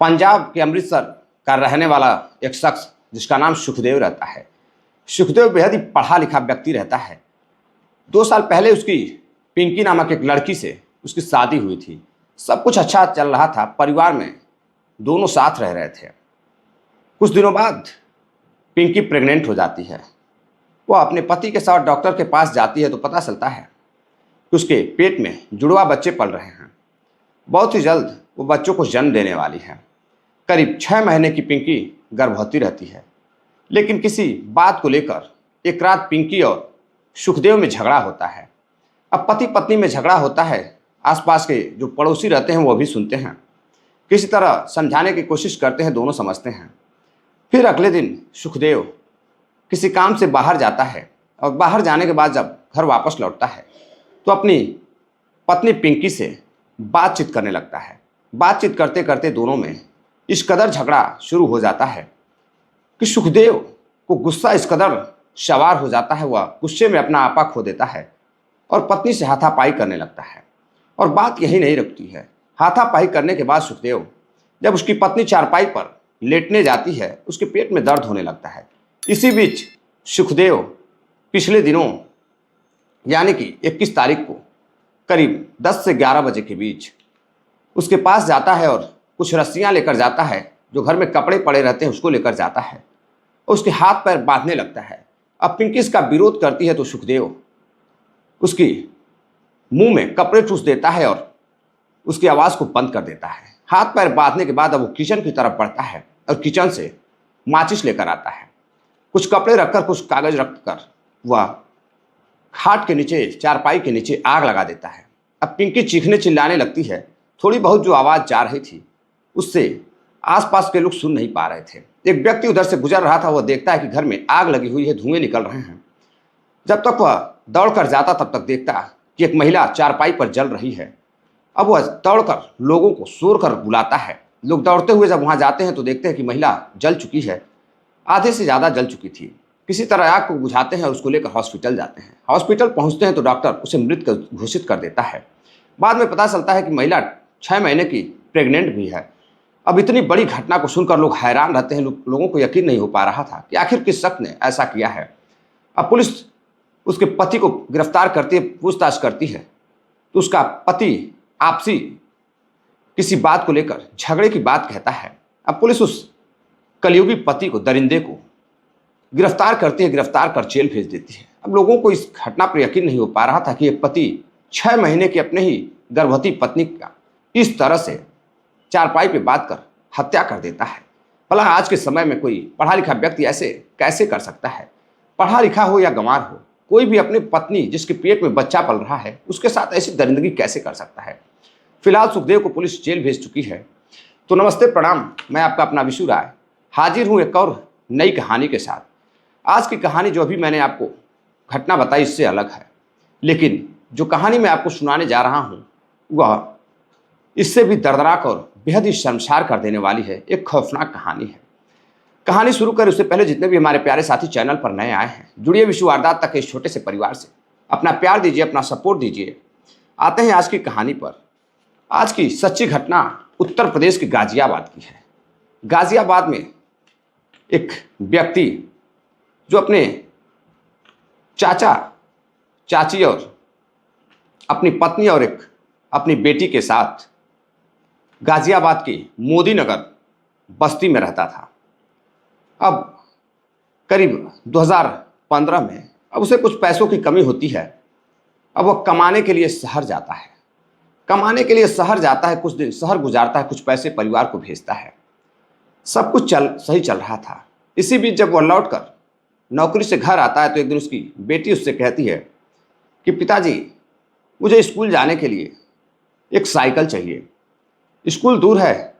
पंजाब के अमृतसर का रहने वाला एक शख्स जिसका नाम सुखदेव रहता है। सुखदेव बेहद ही पढ़ा लिखा व्यक्ति रहता है। 2 साल पहले उसकी पिंकी नामक एक लड़की से उसकी शादी हुई थी। सब कुछ अच्छा चल रहा था, परिवार में दोनों साथ रह रहे थे। कुछ दिनों बाद पिंकी प्रेग्नेंट हो जाती है। वह अपने पति के साथ डॉक्टर के पास जाती है तो पता चलता है कि उसके पेट में जुड़वा बच्चे पल रहे हैं। बहुत ही जल्द वो बच्चों को जन्म देने वाली है। करीब 6 महीने की पिंकी गर्भवती रहती है, लेकिन किसी बात को लेकर एक रात पिंकी और सुखदेव में झगड़ा होता है। अब पति पत्नी में झगड़ा होता है, आसपास के जो पड़ोसी रहते हैं वो भी सुनते हैं। किसी तरह समझाने की कोशिश करते हैं, दोनों समझते हैं। फिर अगले दिन सुखदेव किसी काम से बाहर जाता है और बाहर जाने के बाद जब घर वापस लौटता है तो अपनी पत्नी पिंकी से बातचीत करने लगता है। बातचीत करते करते दोनों में इस कदर झगड़ा शुरू हो जाता है कि सुखदेव को गुस्सा इस कदर सवार हो जाता है, वह गुस्से में अपना आपा खो देता है और पत्नी से हाथापाई करने लगता है। और बात यही नहीं रुकती है। हाथापाई करने के बाद सुखदेव जब उसकी पत्नी चारपाई पर लेटने जाती है, उसके पेट में दर्द होने लगता है। इसी बीच सुखदेव पिछले दिनों यानी कि 21 तारीख को करीब 10 से 11 बजे के बीच उसके पास जाता है और कुछ रस्सियां लेकर जाता है, जो घर में कपड़े पड़े रहते हैं उसको लेकर जाता है और उसके हाथ पैर बांधने लगता है। अब पिंकी इसका विरोध करती है तो सुखदेव उसकी मुंह में कपड़े ठूस देता है और उसकी आवाज़ को बंद कर देता है। हाथ पैर बांधने के बाद अब वो किचन की तरफ बढ़ता है और किचन से माचिस लेकर आता है। कुछ कपड़े रखकर, कुछ कागज रखकर वह खाट के नीचे, चारपाई के नीचे आग लगा देता है। अब पिंकी चीखने चिल्लाने लगती है। थोड़ी बहुत जो आवाज़ जा रही थी उससे आसपास के लोग सुन नहीं पा रहे थे। एक व्यक्ति उधर से गुजर रहा था, वह देखता है कि घर में आग लगी हुई है, धुएं निकल रहे हैं। जब तक वह दौड़कर जाता तब तक देखता कि एक महिला चारपाई पर जल रही है। अब वह दौड़कर लोगों को शोर कर बुलाता है। लोग दौड़ते हुए जब वहां जाते हैं तो देखते हैं कि महिला जल चुकी है, आधे से ज़्यादा जल चुकी थी। किसी तरह आग को बुझाते हैं और उसको लेकर हॉस्पिटल जाते हैं। हॉस्पिटल पहुंचते हैं तो डॉक्टर उसे मृत घोषित कर देता है। बाद में पता चलता है कि महिला 6 महीने की प्रेग्नेंट भी है। अब इतनी बड़ी घटना को सुनकर लोग हैरान रहते हैं। लोगों को यकीन नहीं हो पा रहा था कि आखिर किस शख्स ने ऐसा किया है। अब पुलिस उसके पति को गिरफ्तार करती है, पूछताछ करती है तो उसका पति आपसी किसी बात को लेकर झगड़े की बात कहता है। अब पुलिस उस कलयुगी पति को, दरिंदे को गिरफ्तार करती है, गिरफ्तार कर जेल भेज देती है। अब लोगों को इस घटना पर यकीन नहीं हो पा रहा था कि एक पति 6 महीने की अपने ही गर्भवती पत्नी का इस तरह से चारपाई पे बांध कर हत्या कर देता है। भला आज के समय में कोई पढ़ा लिखा व्यक्ति ऐसे कैसे कर सकता है? पढ़ा लिखा हो या गंवार हो, कोई भी अपनी पत्नी जिसके पेट में बच्चा पल रहा है उसके साथ ऐसी दरिंदगी कैसे कर सकता है? फिलहाल सुखदेव को पुलिस जेल भेज चुकी है। तो नमस्ते, प्रणाम। मैं आपका अपना विशु राय हाजिर हूँ एक और नई कहानी के साथ। आज की कहानी जो अभी मैंने आपको घटना बताई इससे अलग है, लेकिन जो कहानी मैं आपको सुनाने जा रहा हूँ वह इससे भी दर्दनाक और बेहद ही शर्मसार कर देने वाली है। एक खौफनाक कहानी है। कहानी शुरू करें उससे पहले जितने भी हमारे प्यारे साथी चैनल पर नए आए हैं, जुड़िए विशु वारदात तक के इस छोटे से परिवार से। अपना प्यार दीजिए, अपना सपोर्ट दीजिए। आते हैं आज की कहानी पर। आज की सच्ची घटना उत्तर प्रदेश के गाजियाबाद की है। गाजियाबाद में एक व्यक्ति जो अपने चाचा, चाची और अपनी पत्नी और एक अपनी बेटी के साथ गाजियाबाद की मोदी नगर बस्ती में रहता था। अब करीब 2015 में अब उसे कुछ पैसों की कमी होती है। अब वह कमाने के लिए शहर जाता है। कुछ दिन शहर गुजारता है, कुछ पैसे परिवार को भेजता है। सब कुछ सही चल रहा था। इसी बीच जब वह लौटकर नौकरी से घर आता है तो एक दिन उसकी बेटी उससे कहती है कि पिताजी, मुझे स्कूल जाने के लिए एक साइकिल चाहिए। स्कूल दूर है,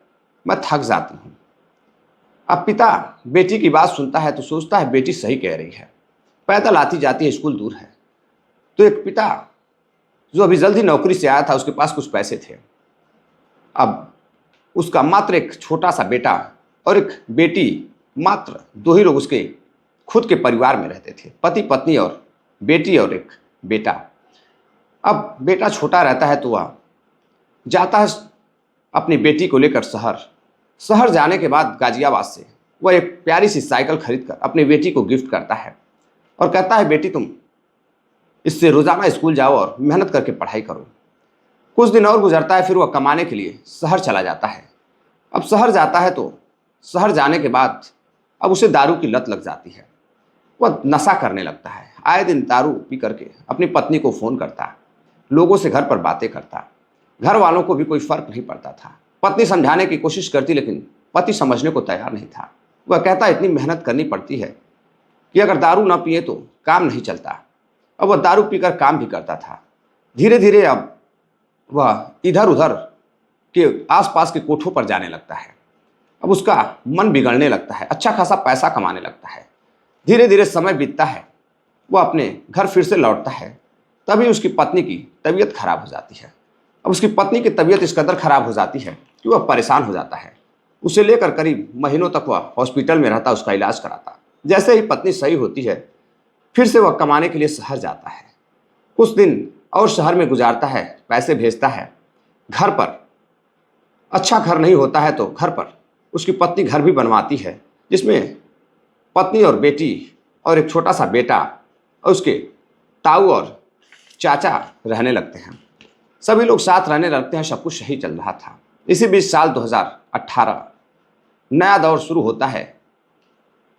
मैं थक जाती हूँ। अब पिता बेटी की बात सुनता है तो सोचता है बेटी सही कह रही है, पैदल आती जाती है, स्कूल दूर है। तो एक पिता जो अभी जल्दी नौकरी से आया था, उसके पास कुछ पैसे थे। अब उसका मात्र एक छोटा सा बेटा और एक बेटी, मात्र 2 ही लोग उसके खुद के परिवार में रहते थे, पति पत्नी और बेटी और एक बेटा। अब बेटा छोटा रहता है तो वह जाता है अपनी बेटी को लेकर शहर शहर जाने के बाद गाजियाबाद से वह एक प्यारी सी साइकिल खरीदकर अपनी बेटी को गिफ्ट करता है और कहता है, बेटी तुम इससे रोजाना स्कूल जाओ और मेहनत करके पढ़ाई करो। कुछ दिन और गुजरता है, फिर वह कमाने के लिए शहर चला जाता है। अब शहर जाता है तो शहर जाने के बाद अब उसे दारू की लत लग जाती है। वह नशा करने लगता है। आए दिन दारू पी करके अपनी पत्नी को फ़ोन करता, लोगों से घर पर बातें करता। घर वालों को भी कोई फर्क नहीं पड़ता था। पत्नी समझाने की कोशिश करती, लेकिन पति समझने को तैयार नहीं था। वह कहता, इतनी मेहनत करनी पड़ती है कि अगर दारू ना पिए तो काम नहीं चलता। अब वह दारू पीकर काम भी करता था। धीरे धीरे अब वह इधर उधर के आसपास के कोठों पर जाने लगता है। अब उसका मन बिगड़ने लगता है, अच्छा खासा पैसा कमाने लगता है। धीरे धीरे समय बीतता है, वह अपने घर फिर से लौटता है। तभी उसकी पत्नी की तबीयत खराब हो जाती है। अब उसकी पत्नी की तबीयत इस कदर खराब हो जाती है कि वह परेशान हो जाता है। उसे लेकर करीब महीनों तक वह हॉस्पिटल में रहता, उसका इलाज कराता। जैसे ही पत्नी सही होती है, फिर से वह कमाने के लिए शहर जाता है। कुछ दिन और शहर में गुजारता है, पैसे भेजता है घर पर। अच्छा घर नहीं होता है तो घर पर उसकी पत्नी घर भी बनवाती है, जिसमें पत्नी और बेटी और एक छोटा सा बेटा और उसके ताऊ और चाचा रहने लगते हैं। सभी लोग साथ रहने लगते हैं, सब कुछ सही चल रहा था। इसी बीच साल 2018 नया दौर शुरू होता है,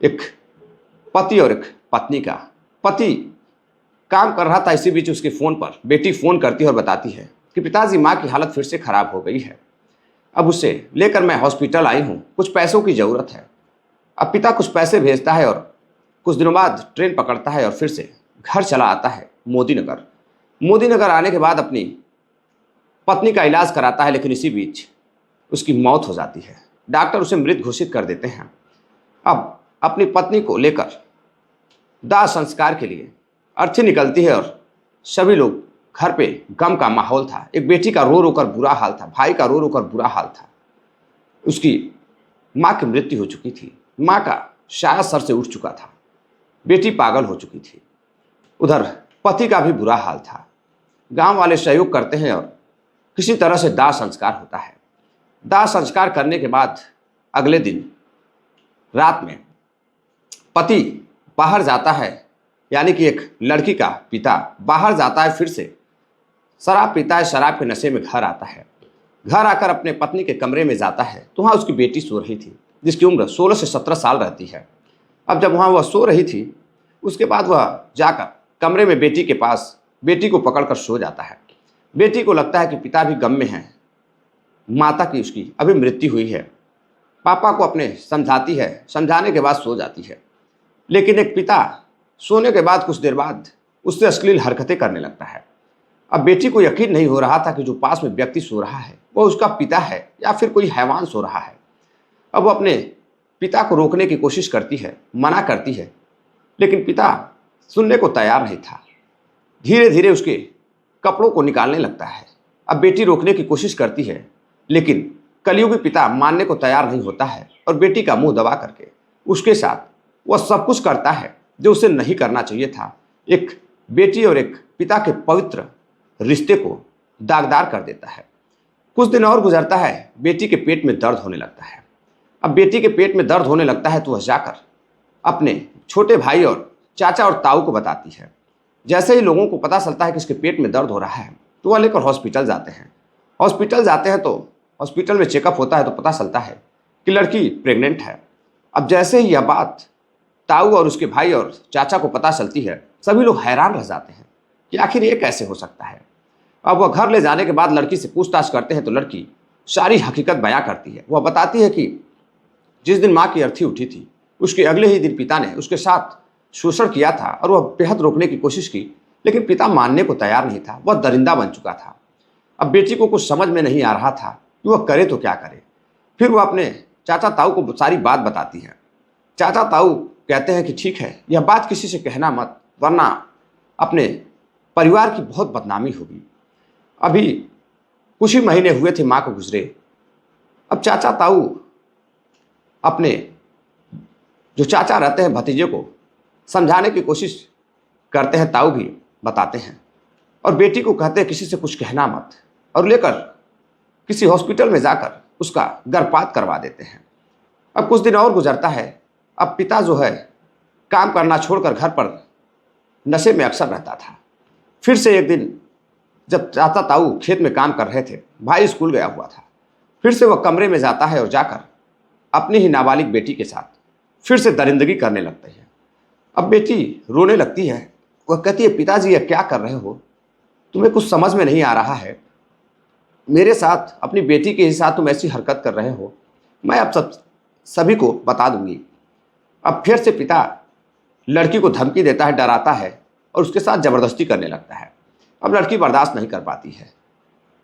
एक पति और एक पत्नी का। पति काम कर रहा था, इसी बीच उसके फ़ोन पर बेटी फ़ोन करती है और बताती है कि पिताजी, माँ की हालत फिर से खराब हो गई है। अब उसे लेकर मैं हॉस्पिटल आई हूँ, कुछ पैसों की ज़रूरत है। अब पिता कुछ पैसे भेजता है और कुछ दिनों बाद ट्रेन पकड़ता है और फिर से घर चला आता है मोदीनगर। मोदीनगर आने के बाद अपनी पत्नी का इलाज कराता है, लेकिन इसी बीच उसकी मौत हो जाती है। डॉक्टर उसे मृत घोषित कर देते हैं। अब अपनी पत्नी को लेकर दाह संस्कार के लिए अर्थी निकलती है और सभी लोग घर पे गम का माहौल था। एक बेटी का रो रो कर बुरा हाल था, भाई का रो रो कर बुरा हाल था। उसकी माँ की मृत्यु हो चुकी थी, माँ का साया सर से उठ चुका था, बेटी पागल हो चुकी थी। उधर पति का भी बुरा हाल था। गांव वाले सहयोग करते हैं और किसी तरह से दाह संस्कार होता है। दाह संस्कार करने के बाद अगले दिन रात में पति बाहर जाता है, यानी कि एक लड़की का पिता बाहर जाता है, फिर से शराब पीता है, शराब के नशे में घर आता है। घर आकर अपने पत्नी के कमरे में जाता है तो वहाँ उसकी बेटी सो रही थी, जिसकी उम्र 16 से 17 साल रहती है। अब जब वहाँ वह सो रही थी, उसके बाद वह जाकर कमरे में बेटी के पास बेटी को पकड़कर सो जाता है। बेटी को लगता है कि पिता भी गम में हैं, माता की उसकी अभी मृत्यु हुई है। पापा को अपने समझाती है, समझाने के बाद सो जाती है। लेकिन एक पिता सोने के बाद कुछ देर बाद उससे अश्लील हरकतें करने लगता है। अब बेटी को यकीन नहीं हो रहा था कि जो पास में व्यक्ति सो रहा है वो उसका पिता है या फिर कोई हैवान सो रहा है। अब वो अपने पिता को रोकने की कोशिश करती है, मना करती है, लेकिन पिता सुनने को तैयार नहीं था। धीरे धीरे उसके कपड़ों को निकालने लगता है। अब बेटी रोकने की कोशिश करती है, लेकिन कलयुगी पिता मानने को तैयार नहीं होता है और बेटी का मुंह दबा करके उसके साथ वह सब कुछ करता है जो उसे नहीं करना चाहिए था। एक बेटी और एक पिता के पवित्र रिश्ते को दागदार कर देता है। कुछ दिन और गुजरता है, बेटी के पेट में दर्द होने लगता है। अब बेटी के पेट में दर्द होने लगता है तो वह जाकर अपने छोटे भाई और चाचा और ताऊ को बताती है। जैसे ही लोगों को पता चलता है कि इसके पेट में दर्द हो रहा है तो वह लेकर हॉस्पिटल जाते हैं। हॉस्पिटल जाते हैं तो हॉस्पिटल में चेकअप होता है तो पता चलता है कि लड़की प्रेग्नेंट है। अब जैसे ही यह बात ताऊ और उसके भाई और चाचा को पता चलती है, सभी लोग हैरान रह जाते हैं कि आखिर ये कैसे हो सकता है। अब वह घर ले जाने के बाद लड़की से पूछताछ करते हैं तो लड़की सारी हकीकत बयां करती है। वह बताती है कि जिस दिन माँ की अर्थी उठी थी उसके अगले ही दिन पिता ने उसके साथ शोषण किया था और वह बेहद रोकने की कोशिश की, लेकिन पिता मानने को तैयार नहीं था। वह दरिंदा बन चुका था। अब बेटी को कुछ समझ में नहीं आ रहा था कि वह करे तो क्या करे। फिर वह अपने चाचा ताऊ को सारी बात बताती है। चाचा ताऊ कहते हैं कि ठीक है, यह बात किसी से कहना मत, वरना अपने परिवार की बहुत बदनामी होगी। अभी कुछ ही महीने हुए थे माँ को गुजरे। अब चाचा ताऊ अपने जो चाचा रहते हैं भतीजे को समझाने की कोशिश करते हैं, ताऊ भी बताते हैं और बेटी को कहते हैं किसी से कुछ कहना मत, और लेकर किसी हॉस्पिटल में जाकर उसका गर्भपात करवा देते हैं। अब कुछ दिन और गुजरता है। अब पिता जो है काम करना छोड़कर घर पर नशे में अक्सर रहता था। फिर से एक दिन जब चाचा ताऊ खेत में काम कर रहे थे, भाई स्कूल गया हुआ था, फिर से वह कमरे में जाता है और जाकर अपनी ही नाबालिग बेटी के साथ फिर से दरिंदगी करने लगते हैं। अब बेटी रोने लगती है। वह कहती है, पिताजी यह क्या कर रहे हो? तुम्हें कुछ समझ में नहीं आ रहा है? मेरे साथ, अपनी बेटी के ही साथ तुम ऐसी हरकत कर रहे हो। मैं अब सभी को बता दूंगी। अब फिर से पिता लड़की को धमकी देता है, डराता है और उसके साथ ज़बरदस्ती करने लगता है। अब लड़की बर्दाश्त नहीं कर पाती है।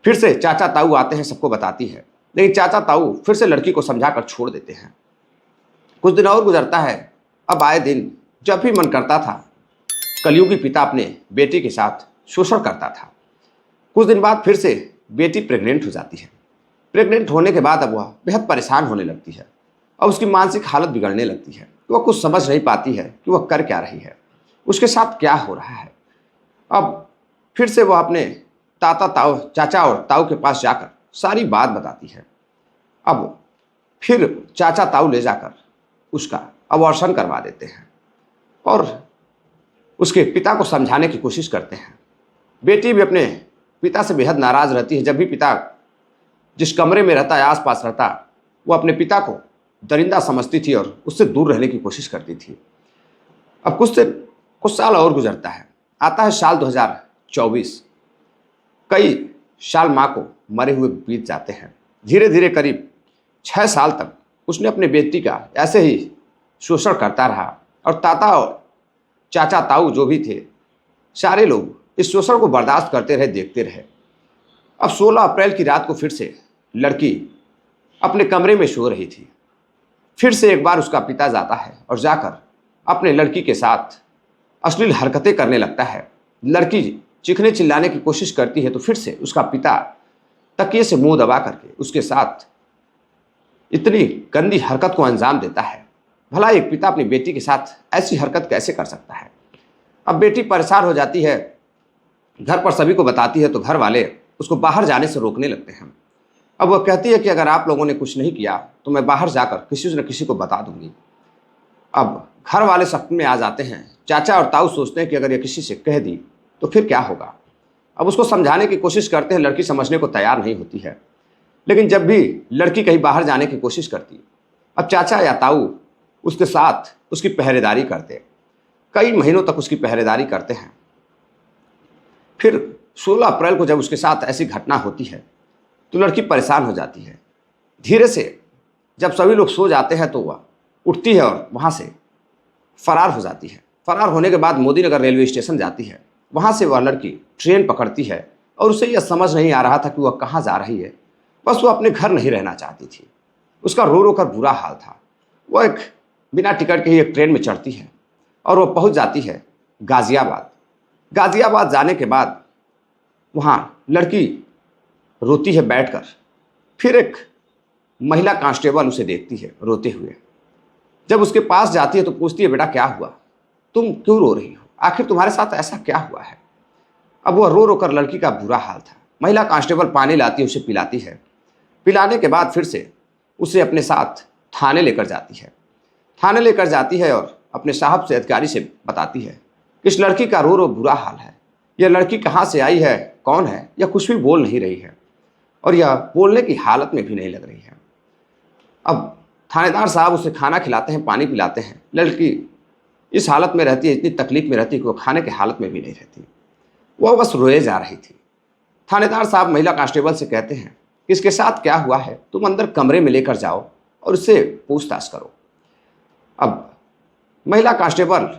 फिर से चाचा ताऊ आते हैं, सबको बताती है, लेकिन चाचा ताऊ फिर से लड़की को समझाकर छोड़ देते हैं। कुछ दिन और गुजरता है। अब आए दिन जब भी मन करता था, कलयुगी पिता अपने बेटी के साथ शोषण करता था। कुछ दिन बाद फिर से बेटी प्रेग्नेंट हो जाती है। प्रेग्नेंट होने के बाद अब वह बेहद परेशान होने लगती है और उसकी मानसिक हालत बिगड़ने लगती है। वह कुछ समझ नहीं पाती है कि वह कर क्या रही है, उसके साथ क्या हो रहा है। अब फिर से वह अपने चाचा और ताऊ के पास जाकर सारी बात बताती है। अब फिर चाचा ताऊ ले जाकर उसका अबॉर्शन करवा देते हैं और उसके पिता को समझाने की कोशिश करते हैं। बेटी भी अपने पिता से बेहद नाराज़ रहती है। जब भी पिता जिस कमरे में रहता है, आसपास रहता, वो अपने पिता को दरिंदा समझती थी और उससे दूर रहने की कोशिश करती थी। अब कुछ साल और गुजरता है। आता है साल 2024। कई साल माँ को मरे हुए बीत जाते हैं। धीरे धीरे करीब 6 साल तक उसने अपने बेटी का ऐसे ही शोषण करता रहा और ताता और चाचा ताऊ जो भी थे, सारे लोग इस शोषण को बर्दाश्त करते रहे, देखते रहे। अब 16 अप्रैल की रात को फिर से लड़की अपने कमरे में सो रही थी। फिर से एक बार उसका पिता जाता है और जाकर अपने लड़की के साथ अश्लील हरकतें करने लगता है। लड़की चीखने चिल्लाने की कोशिश करती है तो फिर से उसका पिता तकिए से मुंह दबा करके उसके साथ इतनी गंदी हरकत को अंजाम देता है। भला एक पिता अपनी बेटी के साथ ऐसी हरकत कैसे कर सकता है? अब बेटी परेशान हो जाती है, घर पर सभी को बताती है तो घर वाले उसको बाहर जाने से रोकने लगते हैं। अब वह कहती है कि अगर आप लोगों ने कुछ नहीं किया तो मैं बाहर जाकर किसी न किसी को बता दूंगी। अब घर वाले सख्त में आ जाते हैं। चाचा और ताऊ सोचते हैं कि अगर ये किसी से कह दी तो फिर क्या होगा। अब उसको समझाने की कोशिश करते हैं, लड़की समझने को तैयार नहीं होती है। लेकिन जब भी लड़की कहीं बाहर जाने की कोशिश करती, अब चाचा या ताऊ उसके साथ उसकी पहरेदारी करते, कई महीनों तक उसकी पहरेदारी करते हैं। फिर 16 अप्रैल को जब उसके साथ ऐसी घटना होती है तो लड़की परेशान हो जाती है। धीरे से जब सभी लोग सो जाते हैं तो वह उठती है और वहाँ से फरार हो जाती है। फरार होने के बाद मोदीनगर रेलवे स्टेशन जाती है। वहाँ से वह लड़की ट्रेन पकड़ती है और उसे यह समझ नहीं आ रहा था कि वह कहाँ जा रही है। बस वह अपने घर नहीं रहना चाहती थी। उसका रो रो कर बुरा हाल था। वह एक बिना टिकट के ही एक ट्रेन में चढ़ती है और वह पहुँच जाती है गाज़ियाबाद। गाज़ियाबाद जाने के बाद वहाँ लड़की रोती है बैठकर। फिर एक महिला कांस्टेबल उसे देखती है रोते हुए। जब उसके पास जाती है तो पूछती है, बेटा क्या हुआ, तुम क्यों रो रही हो, आखिर तुम्हारे साथ ऐसा क्या हुआ है? अब वह रो रो कर लड़की का बुरा हाल था। महिला कांस्टेबल पानी लाती है, उसे पिलाती है। पिलाने के बाद फिर से उसे अपने साथ थाने लेकर जाती है। थाने लेकर जाती है और अपने साहब से, अधिकारी से बताती है कि इस लड़की का रो रो बुरा हाल है। यह लड़की कहाँ से आई है, कौन है, यह कुछ भी बोल नहीं रही है और यह बोलने की हालत में भी नहीं लग रही है। अब थानेदार साहब उसे खाना खिलाते हैं, पानी पिलाते हैं। लड़की इस हालत में रहती है, इतनी तकलीफ में रहती है कि वो खाने की हालत में भी नहीं रहती। वह बस रोए जा रही थी। थानेदार साहब महिला कांस्टेबल से कहते हैं कि इसके साथ क्या हुआ है, तुम अंदर कमरे में लेकर जाओ और उससे पूछताछ करो। अब महिला कांस्टेबल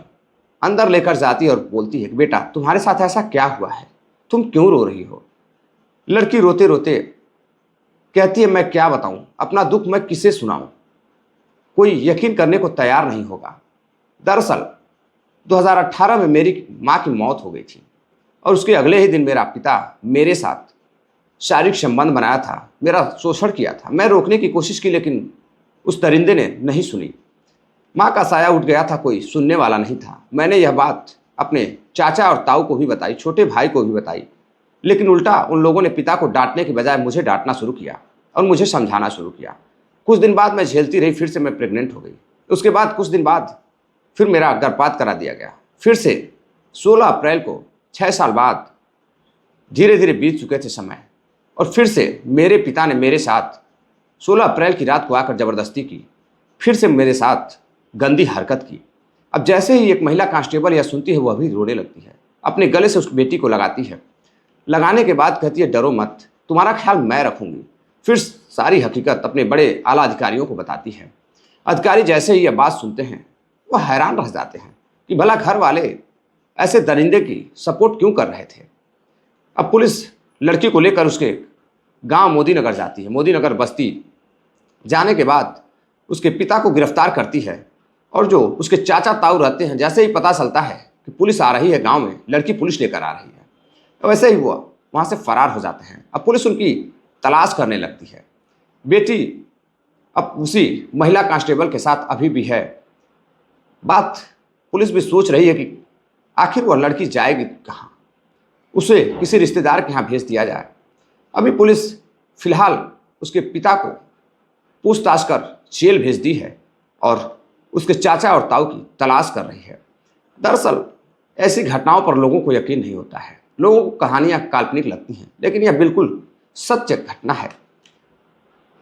अंदर लेकर जाती है और बोलती है कि बेटा तुम्हारे साथ ऐसा क्या हुआ है, तुम क्यों रो रही हो? लड़की रोते रोते कहती है, मैं क्या बताऊं, अपना दुख मैं किसे सुनाऊं, कोई यकीन करने को तैयार नहीं होगा। दरअसल 2018 में मेरी माँ की मौत हो गई थी और उसके अगले ही दिन मेरा पिता मेरे साथ शारीरिक संबंध बनाया था, मेरा शोषण किया था। मैं रोकने की कोशिश की लेकिन उस दरिंदे ने नहीं सुनी। माँ का साया उठ गया था, कोई सुनने वाला नहीं था। मैंने यह बात अपने चाचा और ताऊ को भी बताई, छोटे भाई को भी बताई, लेकिन उल्टा उन लोगों ने पिता को डांटने के बजाय मुझे डांटना शुरू किया। और मुझे समझाना शुरू किया। कुछ दिन बाद मैं झेलती रही, फिर से मैं प्रेग्नेंट हो गई। उसके बाद कुछ दिन बाद फिर मेरा गर्भपात करा दिया गया। फिर से 16 अप्रैल को 6 साल बाद धीरे धीरे बीत चुके थे समय, और फिर से मेरे पिता ने मेरे साथ 16 अप्रैल की रात को आकर ज़बरदस्ती की, फिर से मेरे साथ गंदी हरकत की। अब जैसे ही एक महिला कांस्टेबल यह सुनती है, वह भी रोने लगती है, अपने गले से उस बेटी को लगाती है। लगाने के बाद कहती है, डरो मत, तुम्हारा ख्याल मैं रखूंगी। फिर सारी हकीकत अपने बड़े आला अधिकारियों को बताती है। अधिकारी जैसे ही यह बात सुनते हैं, वह हैरान रह जाते हैं कि भला घर वाले ऐसे दरिंदे की सपोर्ट क्यों कर रहे थे। अब पुलिस लड़की को लेकर उसके गांव मोदीनगर जाती है। मोदीनगर बस्ती जाने के बाद उसके पिता को गिरफ्तार करती है, और जो उसके चाचा ताऊ रहते हैं, जैसे ही पता चलता है कि पुलिस आ रही है गांव में, लड़की पुलिस लेकर आ रही है, तो वैसे ही वो वहाँ से फरार हो जाते हैं। अब पुलिस उनकी तलाश करने लगती है। बेटी अब उसी महिला कांस्टेबल के साथ अभी भी है। बात पुलिस भी सोच रही है कि आखिर वह लड़की जाएगी कहाँ, उसे किसी रिश्तेदार के यहाँ भेज दिया जाए। अभी पुलिस फिलहाल उसके पिता को पूछताछ कर जेल भेज दी है और उसके चाचा और ताऊ की तलाश कर रही है। दरअसल ऐसी घटनाओं पर लोगों को यकीन नहीं होता है। लोगों को कहानियाँ काल्पनिक लगती हैं, लेकिन यह बिल्कुल सत्य घटना है।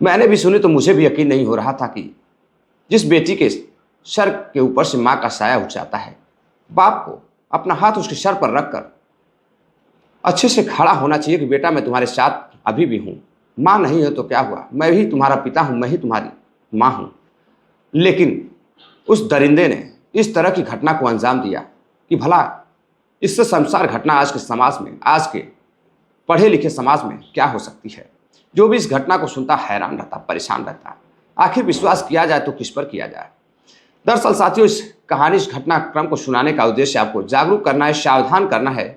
मैंने भी सुनी तो मुझे भी यकीन नहीं हो रहा था कि जिस बेटी के सर के ऊपर से माँ का साया उठ जाता है, बाप को अपना हाथ उसके सर पर रखकर अच्छे से खड़ा होना चाहिए कि बेटा मैं तुम्हारे साथ अभी भी हूँ, माँ नहीं हो तो क्या हुआ, मैं भी तुम्हारा पिता हूँ, मैं ही तुम्हारी माँ हूँ। लेकिन उस दरिंदे ने इस तरह की घटना को अंजाम दिया कि भला इससे शर्मसार घटना आज के समाज में, आज के पढ़े लिखे समाज में क्या हो सकती है। जो भी इस घटना को सुनता हैरान रहता, परेशान रहता, आखिर विश्वास किया जाए तो किस पर किया जाए। दरअसल साथियों, इस कहानी, इस घटनाक्रम को सुनाने का उद्देश्य आपको जागरूक करना है, सावधान करना है,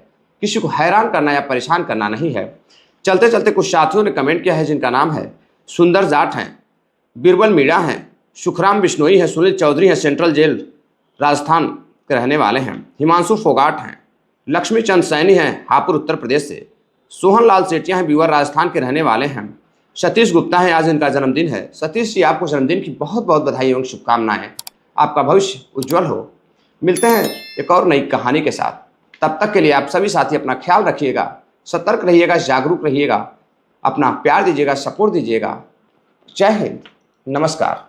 किसी को हैरान करना या परेशान करना नहीं है। चलते चलते कुछ साथियों ने कमेंट किया है, जिनका नाम है सुंदर जाट हैं, बीरबल मीणा हैं, सुखराम बिश्नोई हैं, सुनील चौधरी हैं, सेंट्रल जेल राजस्थान के रहने वाले हैं, हिमांशु फोगाट हैं, लक्ष्मी चंद सैनी हैं, हापुड़ उत्तर प्रदेश से, सोहन लाल सेठिया हैं, बीवर राजस्थान के रहने वाले हैं, सतीश गुप्ता हैं, आज इनका जन्मदिन है। सतीश जी, आपको जन्मदिन की बहुत बहुत बधाई एवं शुभकामनाएं, आपका भविष्य उज्जवल हो। मिलते हैं एक और नई कहानी के साथ, तब तक के लिए आप सभी साथी अपना ख्याल रखिएगा, सतर्क रहिएगा, जागरूक रहिएगा, अपना प्यार दीजिएगा, सपोर्ट दीजिएगा। जय हिंद, नमस्कार।